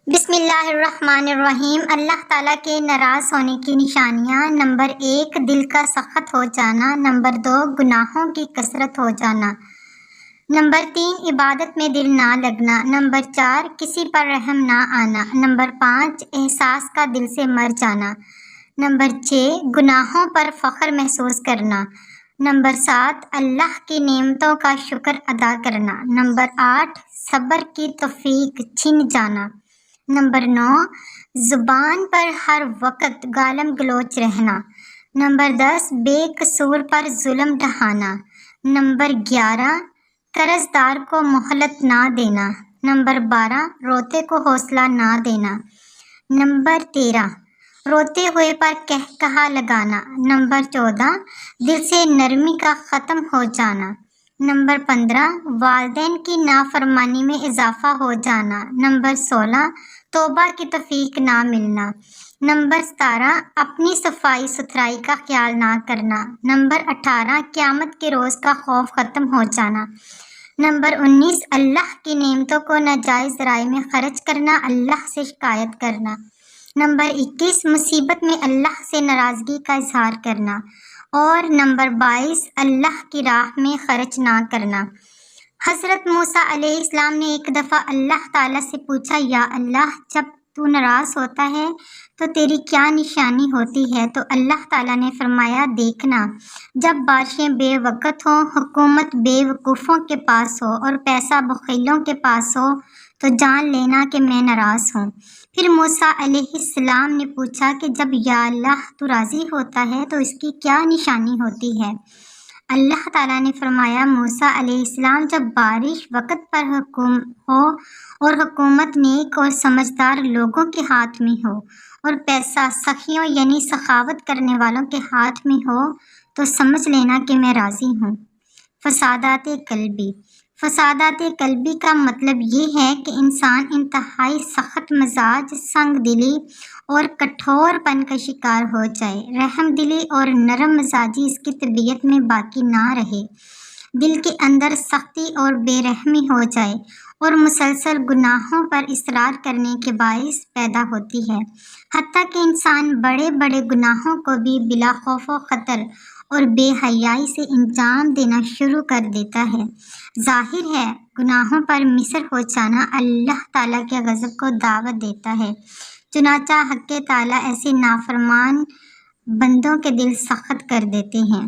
بسم اللہ الرحمن الرحیم۔ اللہ تعالیٰ کے ناراض ہونے کی نشانیاں: نمبر 1 دل کا سخت ہو جانا، نمبر 2 گناہوں کی کثرت ہو جانا، نمبر 3 عبادت میں دل نہ لگنا، نمبر 4 کسی پر رحم نہ آنا، نمبر 5 احساس کا دل سے مر جانا، نمبر 6 گناہوں پر فخر محسوس کرنا، نمبر 7 اللہ کی نعمتوں کا شکر ادا کرنا، نمبر 8 صبر کی توفیق چھن جانا، نمبر 9 زبان پر ہر وقت گالم گلوچ رہنا، نمبر 10 بے قصور پر ظلم ڈھانا، نمبر 11 قرض دار کو مہلت نہ دینا، نمبر 12 روتے کو حوصلہ نہ دینا، نمبر 13 روتے ہوئے پر قہقہا لگانا، نمبر 14 دل سے نرمی کا ختم ہو جانا، نمبر 15 والدین کی نافرمانی میں اضافہ ہو جانا، نمبر 16 توبہ کی توفیق نہ ملنا، نمبر 17 اپنی صفائی ستھرائی کا خیال نہ کرنا، نمبر 18 قیامت کے روز کا خوف ختم ہو جانا، نمبر 19 اللہ کی نعمتوں کو ناجائز ذرائع میں خرچ کرنا، اللہ سے شکایت کرنا، نمبر 21 مصیبت میں اللہ سے ناراضگی کا اظہار کرنا، اور نمبر 22 اللہ کی راہ میں خرچ نہ کرنا۔ حضرت موسیٰ علیہ السلام نے ایک دفعہ اللہ تعالیٰ سے پوچھا، یا اللہ، جب تو ناراض ہوتا ہے تو تیری کیا نشانی ہوتی ہے؟ تو اللہ تعالیٰ نے فرمایا، دیکھنا، جب بارشیں بے وقت ہوں، حکومت بے وقوفوں کے پاس ہو اور پیسہ بخیلوں کے پاس ہو تو جان لینا کہ میں ناراض ہوں۔ پھر موسیٰ علیہ السلام نے پوچھا کہ جب یا اللہ تو راضی ہوتا ہے تو اس کی کیا نشانی ہوتی ہے؟ اللہ تعالیٰ نے فرمایا، موسیٰ علیہ السلام، جب بارش وقت پر ہو اور حکومت نیک اور سمجھدار لوگوں کے ہاتھ میں ہو اور پیسہ سخیوں یعنی سخاوت کرنے والوں کے ہاتھ میں ہو تو سمجھ لینا کہ میں راضی ہوں۔ فسادات قلبی: فسادات قلبی کا مطلب یہ ہے کہ انسان انتہائی سخت مزاج، سنگ دلی اور کٹھور پن کا شکار ہو جائے، رحم دلی اور نرم مزاجی اس کی طبیعت میں باقی نہ رہے، دل کے اندر سختی اور بے رحمی ہو جائے اور مسلسل گناہوں پر اصرار کرنے کے باعث پیدا ہوتی ہے، حتیٰ کہ انسان بڑے بڑے گناہوں کو بھی بلا خوف و خطر اور بے حیائی سے انجام دینا شروع کر دیتا ہے۔ ظاہر ہے گناہوں پر مصر ہو جانا اللہ تعالیٰ کے غضب کو دعوت دیتا ہے، چنانچہ حق تعالیٰ ایسے نافرمان بندوں کے دل سخت کر دیتے ہیں۔